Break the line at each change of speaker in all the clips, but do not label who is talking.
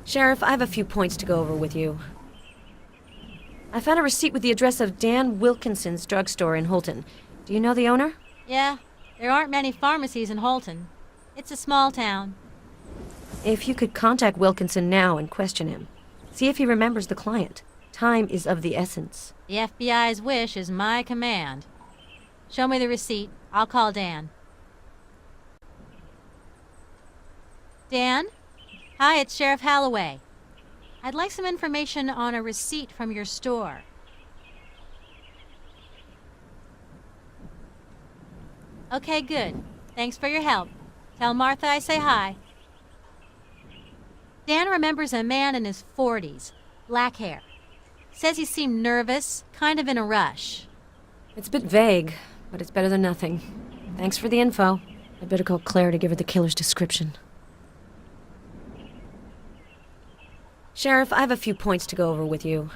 Sheriff, I have a few points to go over with you. I found a receipt with the address of Dan Wilkinson's drugstore in Holton. Do you know the owner?
Yeah, there aren't many pharmacies in Holton. It's a small town.
If you could contact Wilkinson now and question him. See if he remembers the client. Time is of the essence.
The FBI's wish is my command. Show me the receipt. I'll call Dan. Dan? Hi, it's Sheriff Halloway. I'd like some information on a receipt from your store. Okay, good. Thanks for your help. Tell Martha I say hi. Dan remembers a man in his 40s, black hair. Says he seemed nervous, kind of in a rush.
It's a bit vague, but it's better than nothing. Thanks for the info. I'd better call Claire to give her the killer's description. Sheriff, I have a few points to go over with you.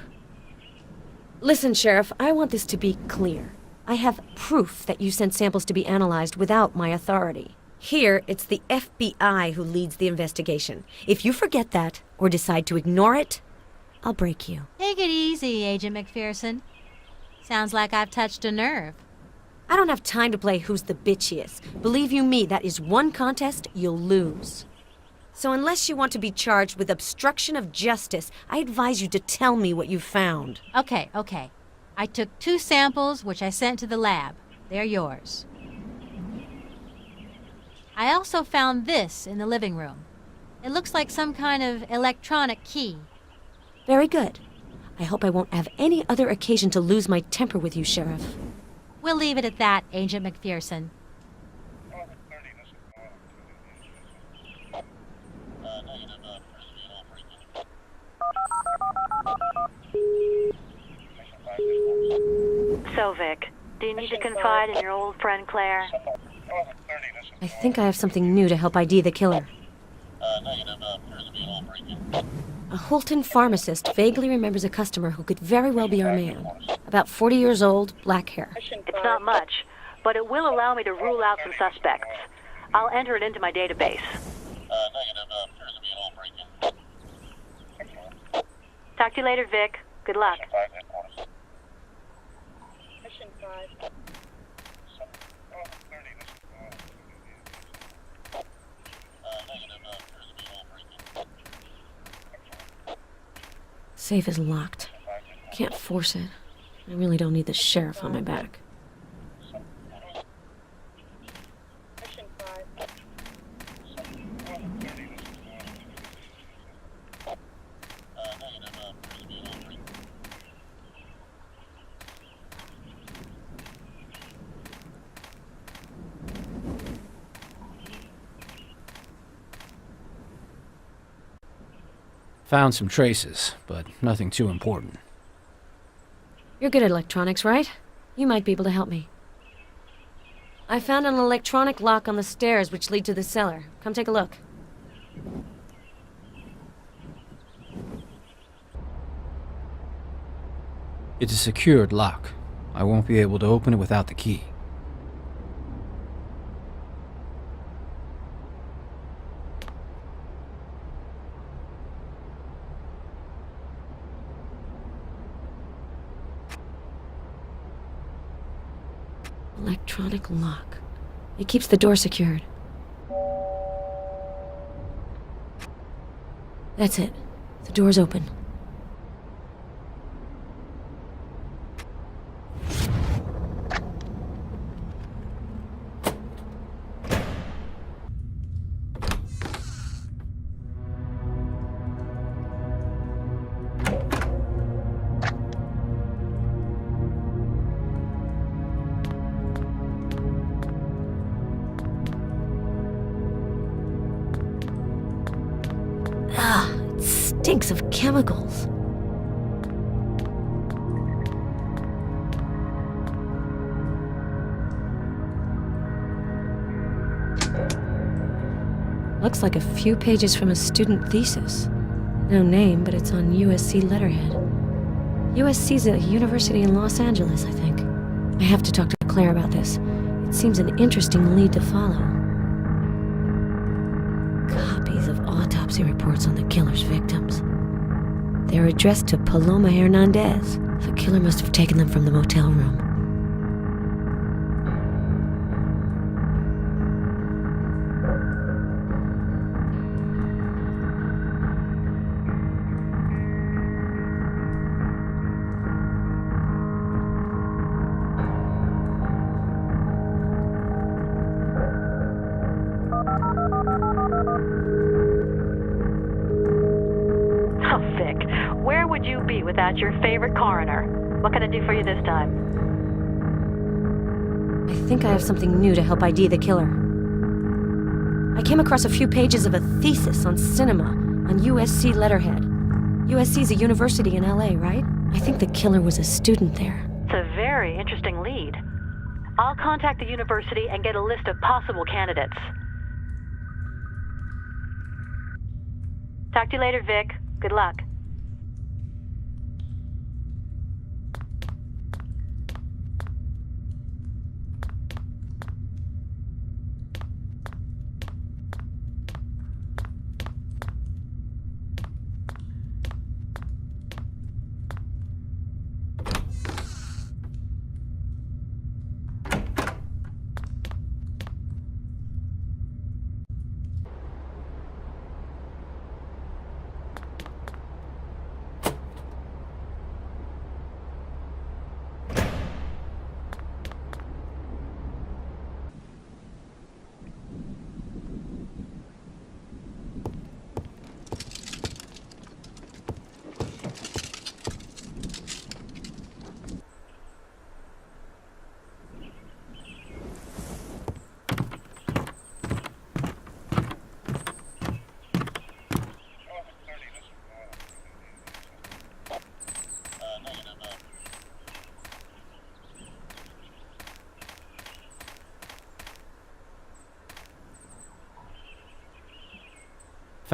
Listen, Sheriff, I want this to be clear. I have proof that you sent samples to be analyzed without my authority. Here, it's the FBI who leads the investigation. If you forget that, or decide to ignore it, I'll break you.
Take it easy, Agent McPherson. Sounds like I've touched a nerve.
I don't have time to play who's the bitchiest. Believe you me, that is one contest you'll lose. So unless you want to be charged with obstruction of justice, I advise you to tell me what you found.
Okay. I took 2 samples, which I sent to the lab. They're yours. I also found this in the living room. It looks like some kind of electronic key.
Very good. I hope I won't have any other occasion to lose my temper with you, Sheriff.
We'll leave it at that, Agent McPherson.
So, Vic, do you need to confide in your old friend Claire?
I think I have something new to help ID the killer. A Holton pharmacist vaguely remembers a customer who could very well be our man. About 40 years old, black hair.
It's not much, but it will allow me to rule out some suspects. I'll enter it into my database. Talk to you later, Vic. Good luck.
Safe is locked. Can't force it. I really don't need the sheriff on my back.
Found some traces, but nothing too important.
You're good at electronics, right? You might be able to help me. I found an electronic lock on the stairs which lead to the cellar. Come take a look.
It's a secured lock. I won't be able to open it without the key.
Electronic lock. It keeps the door secured. That's it. The door's open. Stinks of chemicals. Looks like a few pages from a student thesis. No name, but it's on USC letterhead. USC's a university in Los Angeles, I think. I have to talk to Claire about this. It seems an interesting lead to follow. Copies of autopsy autopsy reports on the killer's victims. They are addressed to Paloma Hernandez. The killer must have taken them from the motel room.
Oh, Vic, where would you be without your favorite coroner? What can I do for you this time?
I think I have something new to help ID the killer. I came across a few pages of a thesis on cinema on USC letterhead. USC's a university in LA, right? I think the killer was a student there.
It's a very interesting lead. I'll contact the university and get a list of possible candidates. Talk to you later, Vic. Good luck.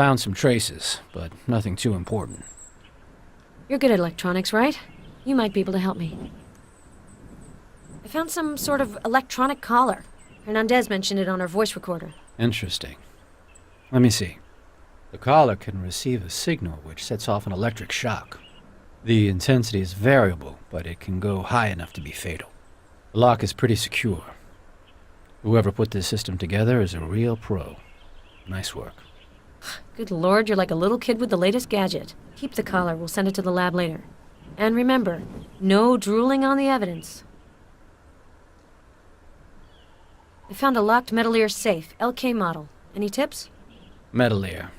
Found some traces, but nothing too important.
You're good at electronics, right? You might be able to help me. I found some sort of electronic collar. Hernandez mentioned it on her voice recorder.
Interesting. Let me see. The collar can receive a signal which sets off an electric shock. The intensity is variable, but it can go high enough to be fatal. The lock is pretty secure. Whoever put this system together is a real pro. Nice work.
Good lord, you're like a little kid with the latest gadget. Keep the collar, we'll send it to the lab later. And remember, no drooling on the evidence. I found a locked Metalier safe, LK model. Any tips?
Metalier.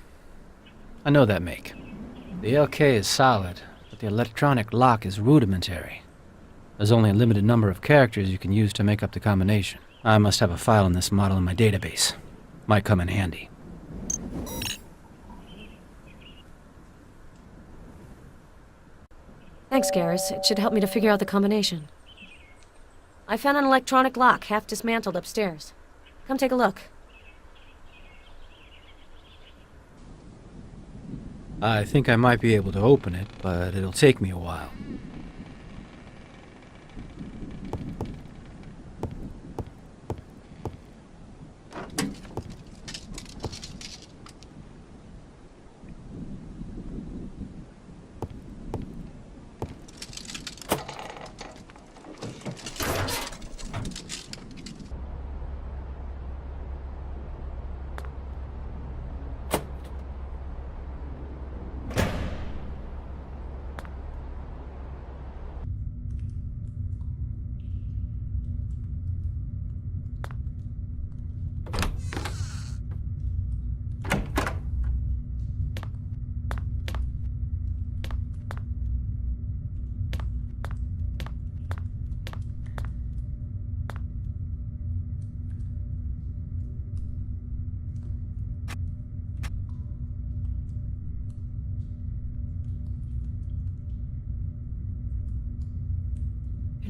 I know that make. The LK is solid, but the electronic lock is rudimentary. There's only a limited number of characters you can use to make up the combination. I must have a file on this model in my database. Might come in handy.
Thanks, Garrus. It should help me to figure out the combination. I found an electronic lock, half dismantled upstairs. Come take a look.
I think I might be able to open it, but it'll take me a while.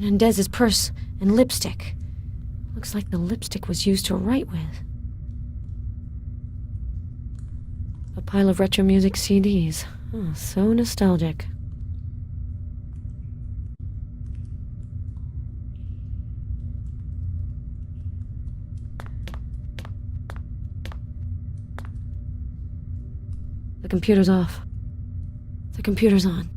Hernandez's purse and lipstick. Looks like the lipstick was used to write with. A pile of retro music CDs. Oh, so nostalgic. The computer's off. The computer's on.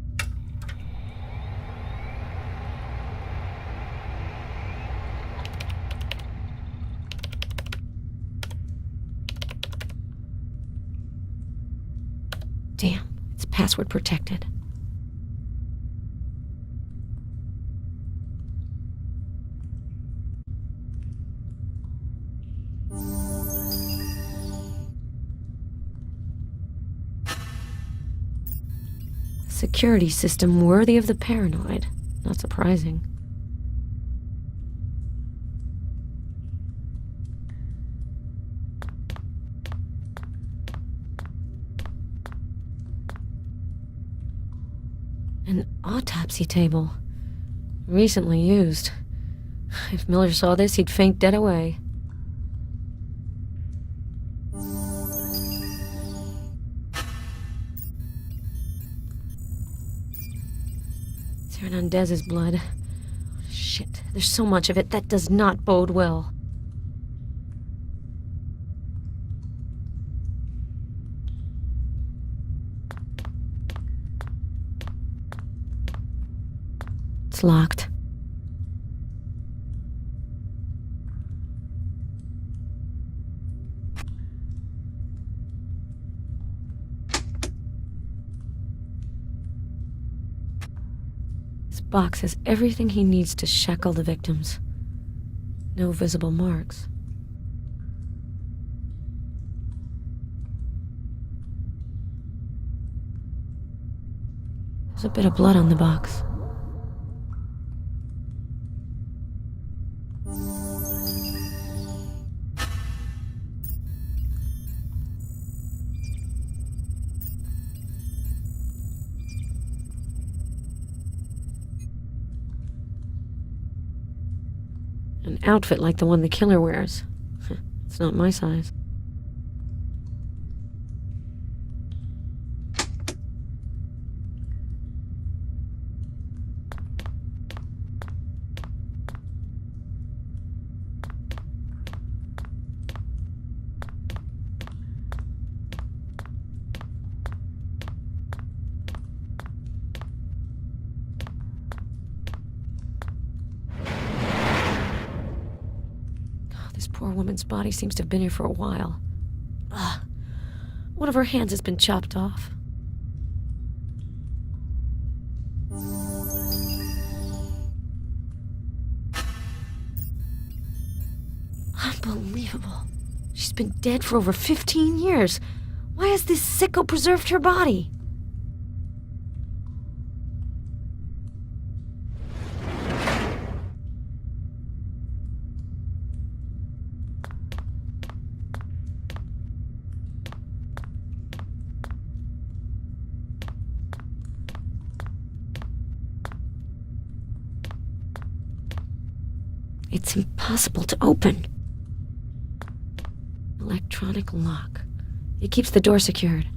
Damn, it's password protected. Security system worthy of the paranoid. Not surprising. An autopsy table. Recently used. If Miller saw this, he'd faint dead away. It's Hernandez's blood. Shit, there's so much of it. That does not bode well. It's locked. This box has everything he needs to shackle the victims. No visible marks. There's a bit of blood on the box. An outfit like the one the killer wears. It's not my size. This poor woman's body seems to have been here for a while. Ugh. One of her hands has been chopped off. Unbelievable. She's been dead for over 15 years. Why has this sicko preserved her body? It's impossible to open. Electronic lock. It keeps the door secured.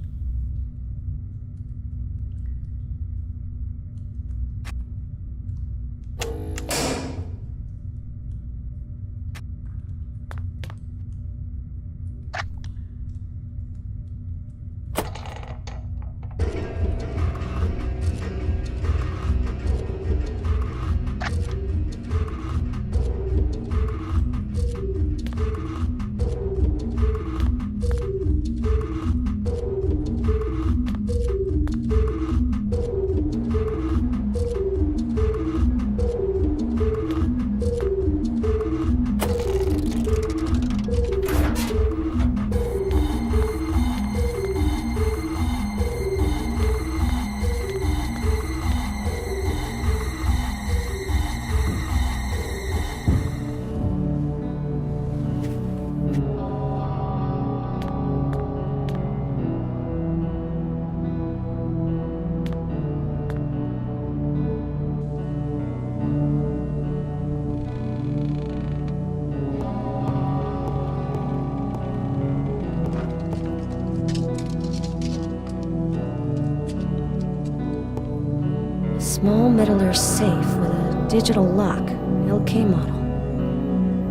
Small metaler safe with a digital lock, LK model.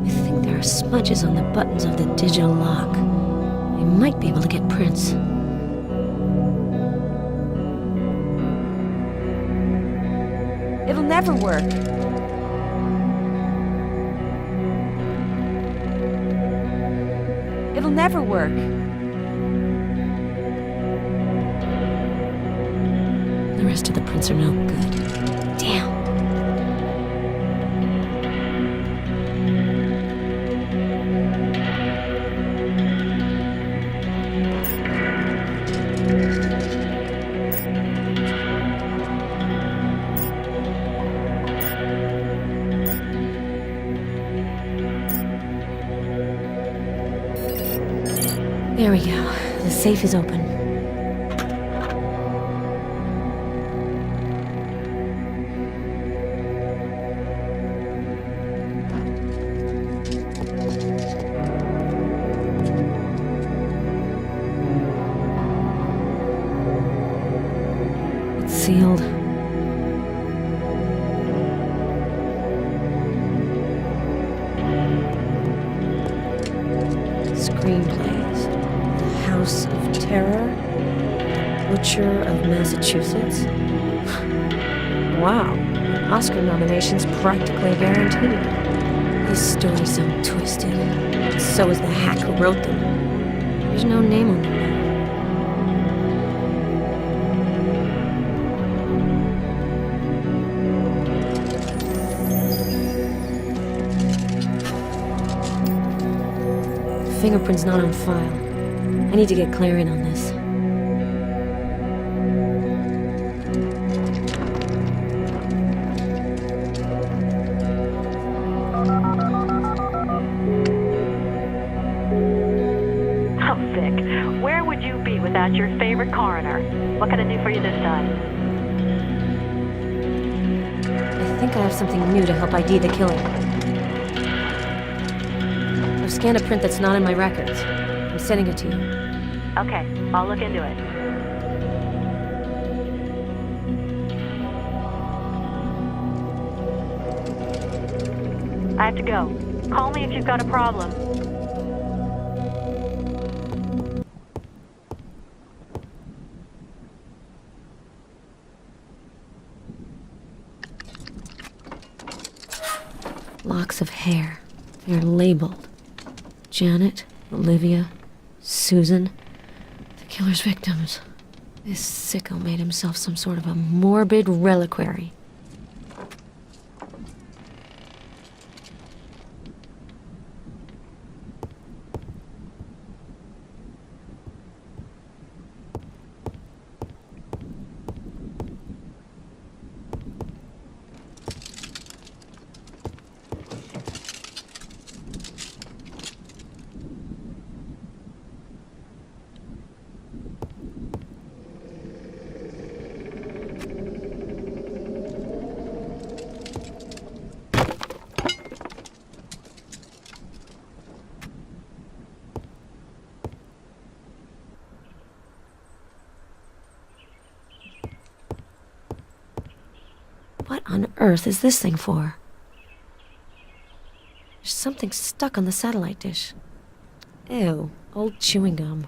I think there are smudges on the buttons of the digital lock. I might be able to get prints. never work. It'll never work. The rest of the prints are no good. Damn. There we go. The safe is open. It's sealed. Screenplays. House of Terror, Butcher of Massachusetts. Wow, Oscar nominations practically guaranteed. These stories sound twisted. So is the hack who wrote them. There's no name on them now. Fingerprint's not on file. I need to get Claire in on this.
Oh, Vic, where would you be without your favorite coroner? What can I do for you this time?
I think I have something new to help ID the killer. I've scanned a print that's not in my records. I'm sending it to you.
Okay, I'll look into it. I have to go. Call me if you've got a problem.
Locks of hair. They're labeled. Janet, Olivia, Susan. The killer's victims. This sicko made himself some sort of a morbid reliquary. What on earth is this thing for? There's something stuck on the satellite dish. Ew, old chewing gum.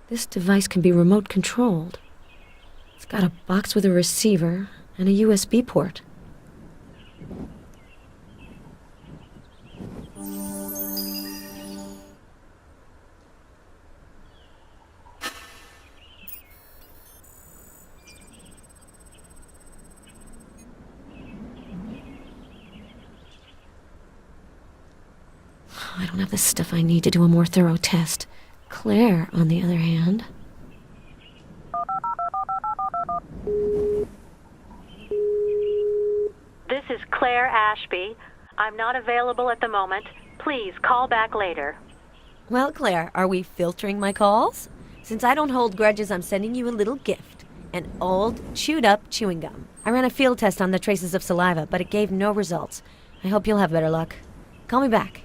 This device can be remote controlled. It's got a box with a receiver and a USB port. I don't have the stuff I need to do a more thorough test. Claire, on the other hand...
This is Claire Ashby. I'm not available at the moment. Please call back later.
Well, Claire, are we filtering my calls? Since I don't hold grudges, I'm sending you a little gift. An old, chewed-up chewing gum. I ran a field test on the traces of saliva, but it gave no results. I hope you'll have better luck. Call me back.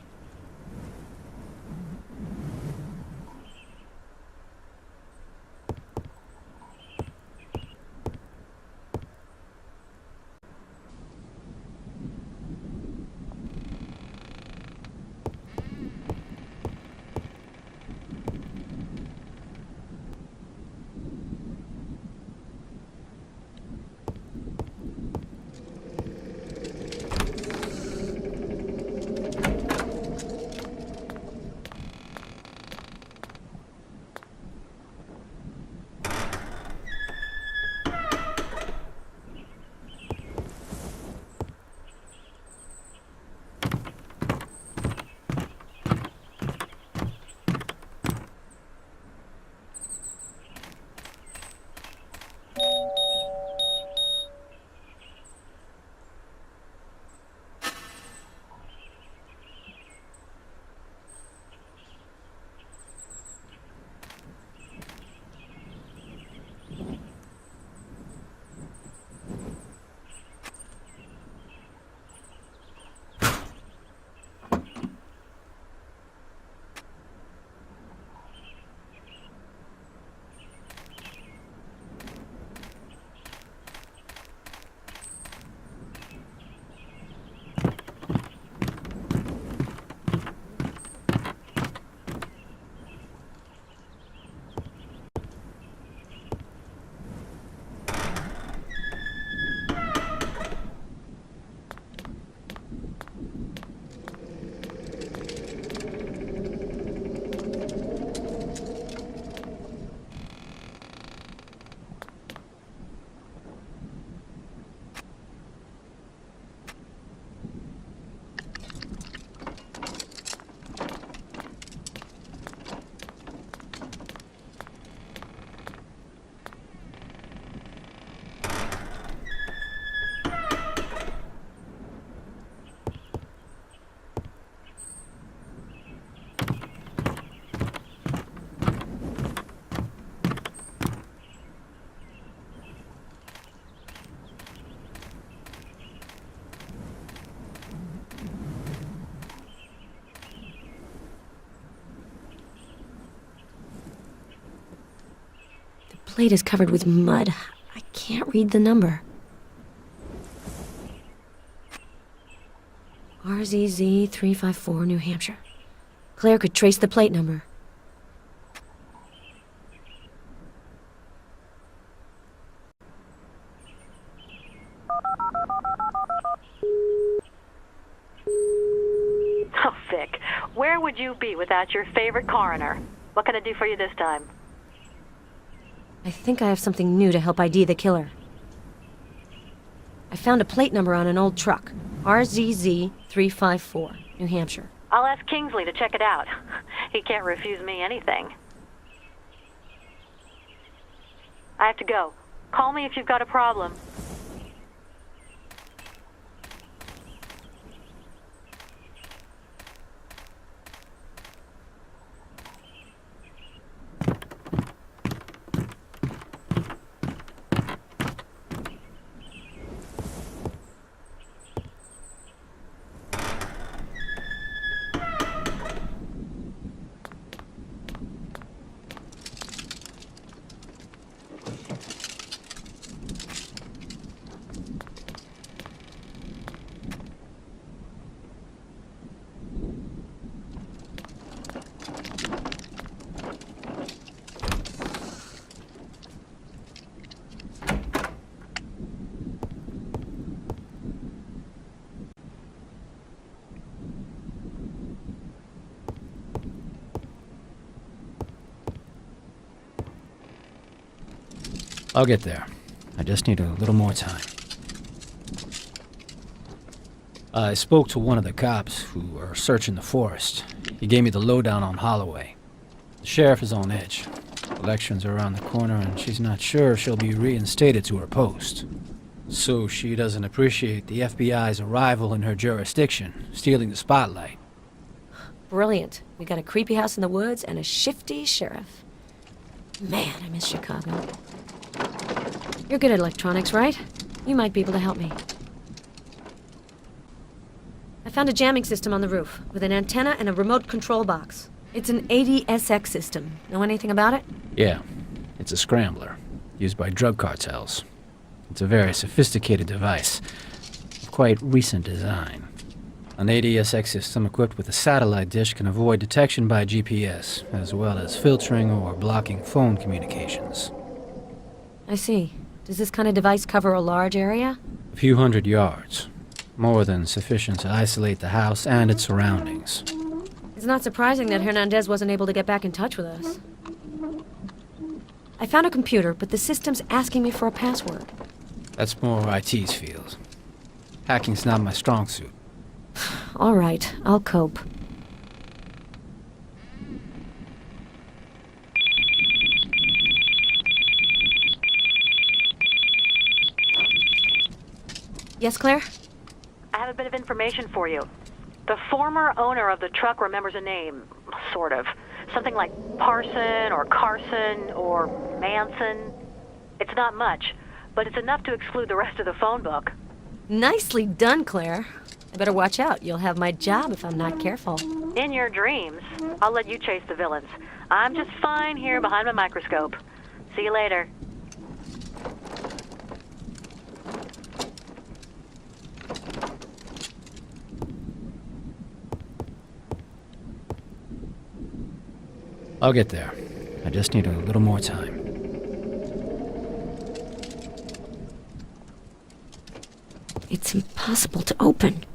The plate is covered with mud. I can't read the number. RZZ 354, New Hampshire. Claire could trace the plate number.
Oh, Vic, where would you be without your favorite coroner? What can I do for you this time?
I think I have something new to help ID the killer. I found a plate number on an old truck. RZZ 354, New Hampshire.
I'll ask Kingsley to check it out. He can't refuse me anything. I have to go. Call me if you've got a problem.
I'll get there. I just need a little more time. I spoke to one of the cops who were searching the forest. He gave me the lowdown on Holloway. The sheriff is on edge. Elections are around the corner and she's not sure if she'll be reinstated to her post. So she doesn't appreciate the FBI's arrival in her jurisdiction, stealing the spotlight.
Brilliant. We got a creepy house in the woods and a shifty sheriff. Man, I miss Chicago. You're good at electronics, right? You might be able to help me. I found a jamming system on the roof, with an antenna and a remote control box. It's an ADSX system. Know anything about it?
Yeah, it's a scrambler, used by drug cartels. It's a very sophisticated device, of quite recent design. An ADSX system equipped with a satellite dish can avoid detection by GPS, as well as filtering or blocking phone communications.
I see. Does this kind of device cover a large area?
A few hundred yards. More than sufficient to isolate the house and its surroundings.
It's not surprising that Hernandez wasn't able to get back in touch with us. I found a computer, but the system's asking me for a password.
That's more IT's field. Hacking's not my strong suit.
All right, I'll cope. Yes, Claire?
I have a bit of information for you. The former owner of the truck remembers a name, sort of. Something like Parson or Carson or Manson. It's not much, but it's enough to exclude the rest of the phone book.
Nicely done, Claire. I better watch out. You'll have my job if I'm not careful.
In your dreams, I'll let you chase the villains. I'm just fine here behind my microscope. See you later.
I'll get there. I just need a little more time.
It's impossible to open.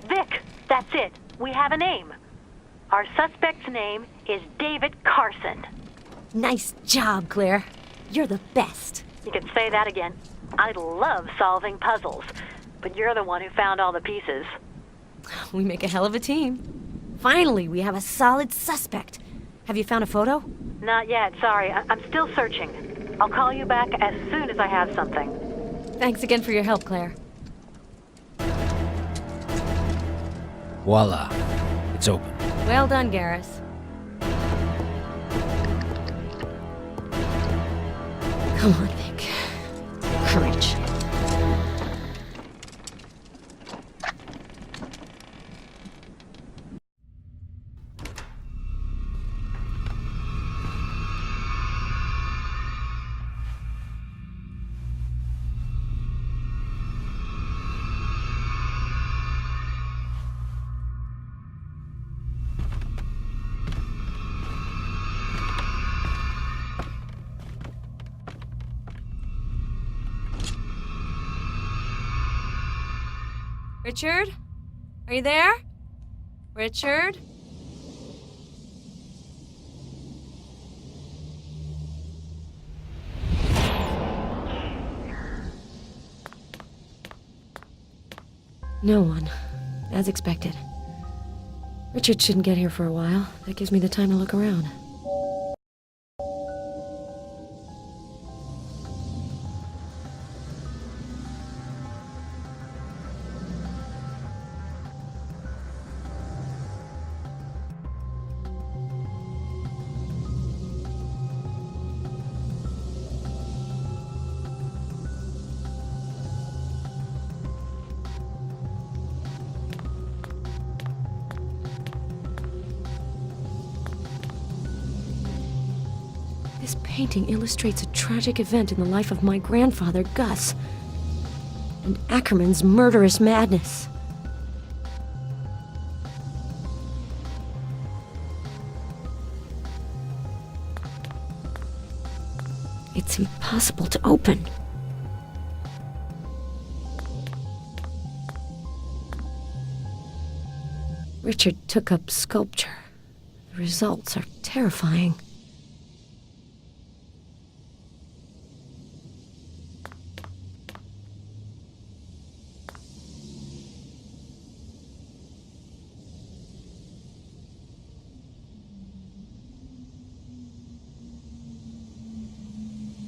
Vic, that's it. We have a name. Our suspect's name is David Carson.
Nice job, Claire. You're the best.
You can say that again. I love solving puzzles, but you're the one who found all the pieces.
We make a hell of a team. Finally, we have a solid suspect. Have you found a photo?
Not yet, sorry. I'm still searching. I'll call you back as soon as I have something.
Thanks again for your help, Claire.
Voila. It's open.
Well done, Garrus. Come on, Vic. Courage. Richard? Are you there? Richard? No one. As expected. Richard shouldn't get here for a while. That gives me the time to look around. This painting illustrates a tragic event in the life of my grandfather, Gus, and Ackerman's murderous madness. It's impossible to open. Richard took up sculpture. The results are terrifying.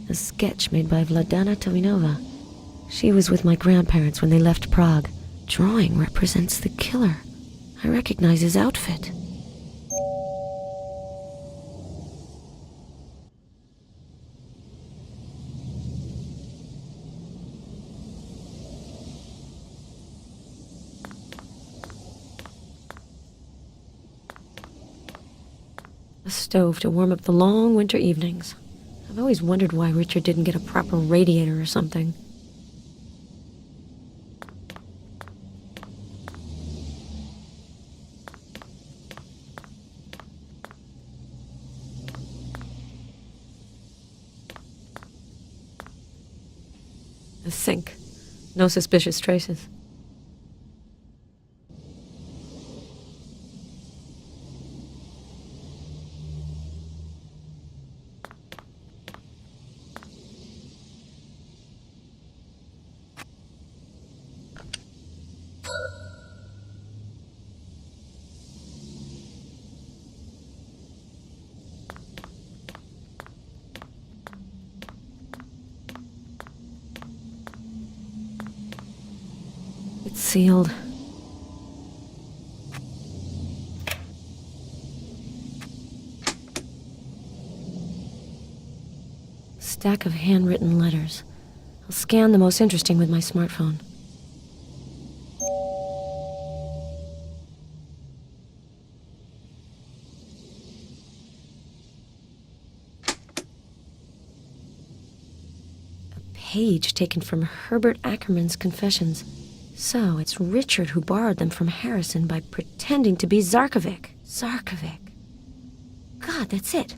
A a sketch made by Vladana Tominova. She was with my grandparents when they left Prague. Drawing represents the killer. I recognize his outfit. A stove to warm up the long winter evenings. I've always wondered why Richard didn't get a proper radiator or something. A sink. No suspicious traces. It's sealed. Stack of handwritten letters. I'll scan the most interesting with my smartphone. A page taken from Herbert Ackerman's Confessions. So, it's Richard who borrowed them from Harrison by pretending to be Zarkovic. Zarkovic. God, that's it.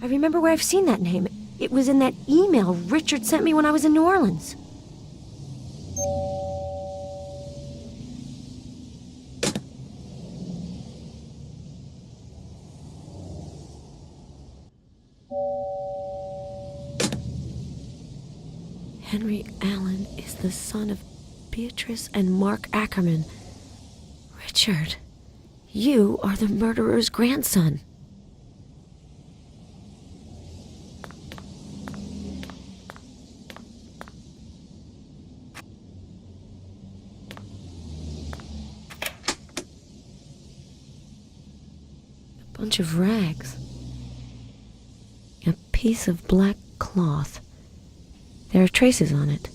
I remember where I've seen that name. It was in that email Richard sent me when I was in New Orleans. Henry Allen is the son of Beatrice and Mark Ackerman. Richard, you are the murderer's grandson. A bunch of rags. A piece of black cloth. There are traces on it.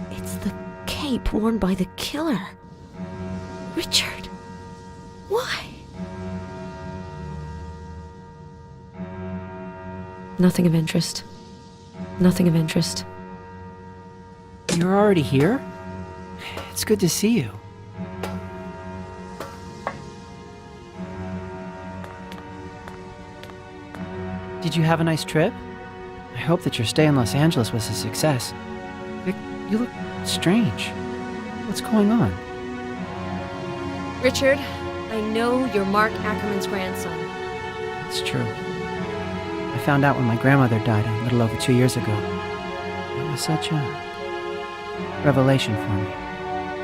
It's the cape worn by the killer. Richard, why? Nothing of interest. Nothing of interest.
You're already here? It's good to see you. Did you have a nice trip? I hope that your stay in Los Angeles was a success. Vic, you look strange. What's going on?
Richard, I know you're Mark Ackerman's grandson.
It's true. I found out when my grandmother died a little over 2 years ago. It was such a revelation for me.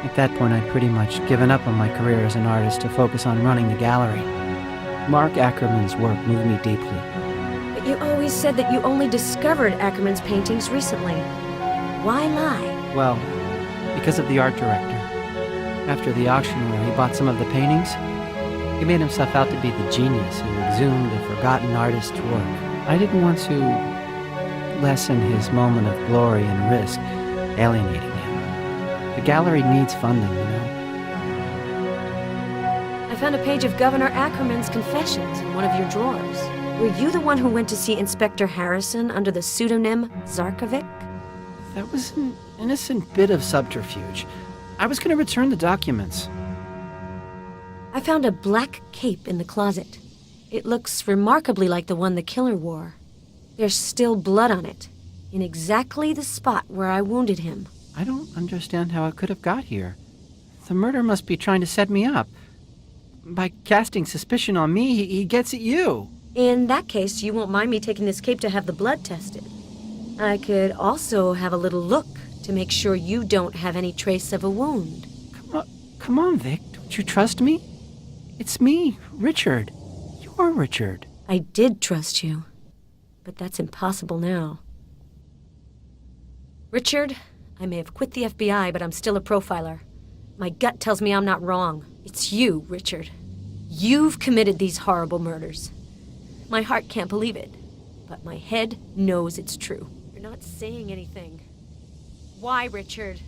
At that point, I'd pretty much given up on my career as an artist to focus on running the gallery. Mark Ackerman's work moved me deeply.
But you always said that you only discovered Ackerman's paintings recently. Why lie?
Well, because of the art director. After the auction where he bought some of the paintings, he made himself out to be the genius who exhumed a forgotten artist's work. I didn't want to lessen his moment of glory and risk alienating him. The gallery needs funding, you know.
I found a page of Governor Ackerman's confessions in one of your drawers. Were you the one who went to see Inspector Harrison under the pseudonym Zarkovic?
That was an innocent bit of subterfuge. I was going to return the documents.
I found a black cape in the closet. It looks remarkably like the one the killer wore. There's still blood on it, in exactly the spot where I wounded him.
I don't understand how it could have got here. The murderer must be trying to set me up. By casting suspicion on me, he gets at you.
In that case, you won't mind me taking this cape to have the blood tested. I could also have a little look to make sure you don't have any trace of a wound.
Come on, Vic. Don't you trust me? It's me, Richard. You're Richard.
I did trust you, but that's impossible now. Richard, I may have quit the FBI, but I'm still a profiler. My gut tells me I'm not wrong. It's you, Richard. You've committed these horrible murders. My heart can't believe it, but my head knows it's true. You're not saying anything. Why, Richard?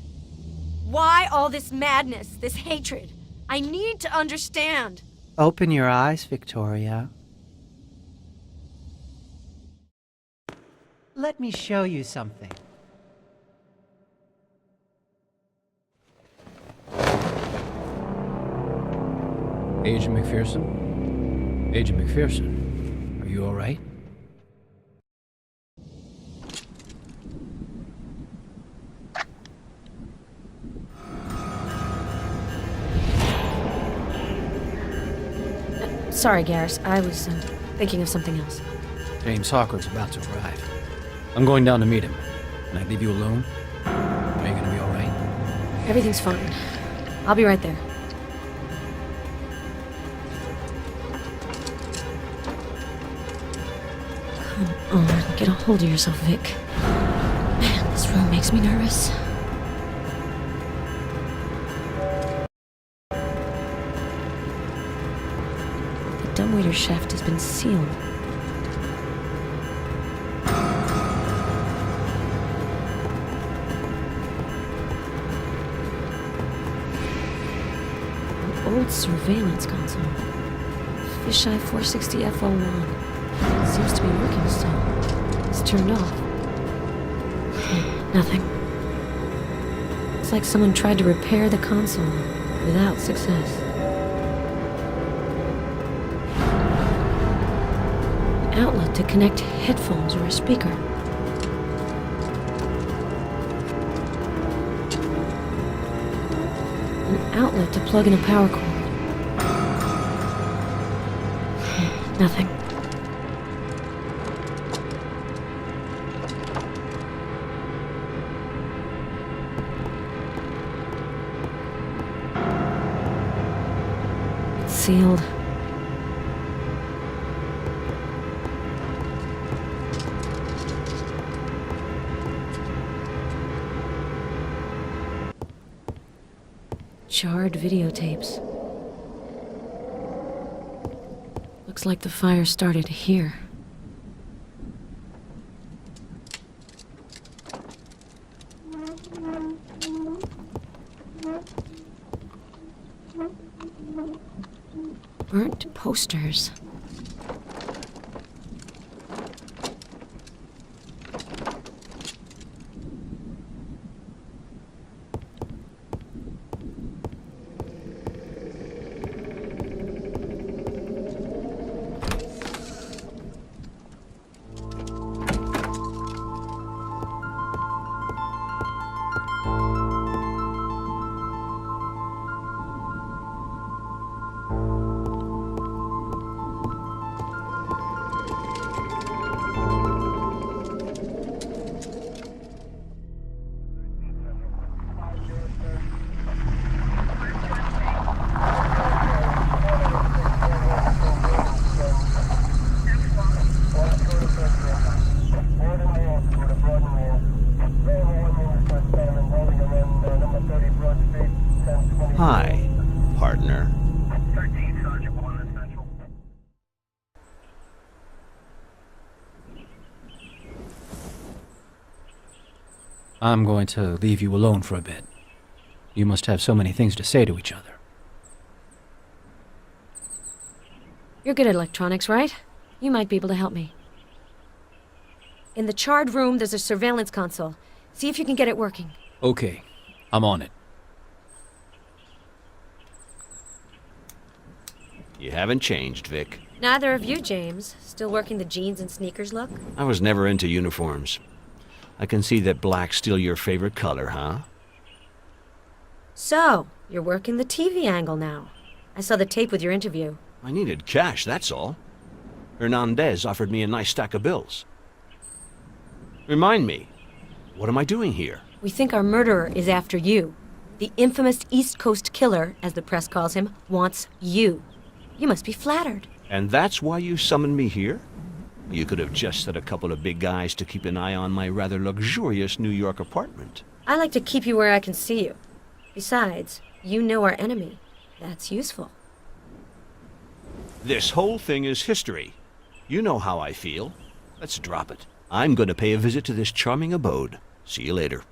Why all this madness, this hatred? I need to understand.
Open your eyes, Victoria. Let me show you something.
Agent McPherson? Agent McPherson, are you all right?
Sorry, Garrus. I was thinking of something else.
James Hawker's about to arrive. I'm going down to meet him. Can I leave you alone? Are you gonna be all right?
Everything's fine. I'll be right there. Come on, get a hold of yourself, Vic. Man, this room makes me nervous. The dumbwaiter shaft has been sealed. An old surveillance console. Fisheye 460 F01. Seems to be working still. It's turned off. Nothing. It's like someone tried to repair the console without success. An outlet to connect headphones or a speaker. An outlet to plug in a power cord. Nothing. It's sealed. Charred videotapes. Looks like the fire started here. Burnt posters.
Hi, partner.
I'm going to leave you alone for a bit. You must have so many things to say to each other.
You're good at electronics, right? You might be able to help me. In the charred room, there's a surveillance console. See if you can get it working.
Okay, I'm on it.
You haven't changed, Vic.
Neither of you, James. Still working the jeans and sneakers look?
I was never into uniforms. I can see that black's still your favorite color, huh?
So, you're working the TV angle now. I saw the tape with your interview.
I needed cash, that's all. Hernandez offered me a nice stack of bills. Remind me, what am I doing here?
We think our murderer is after you. The infamous East Coast killer, as the press calls him, wants you. You must be flattered.
And that's why you summoned me here? You could have just set a couple of big guys to keep an eye on my rather luxurious New York apartment.
I like to keep you where I can see you. Besides, you know our enemy. That's useful.
This whole thing is history. You know how I feel. Let's drop it. I'm going to pay a visit to this charming abode. See you later.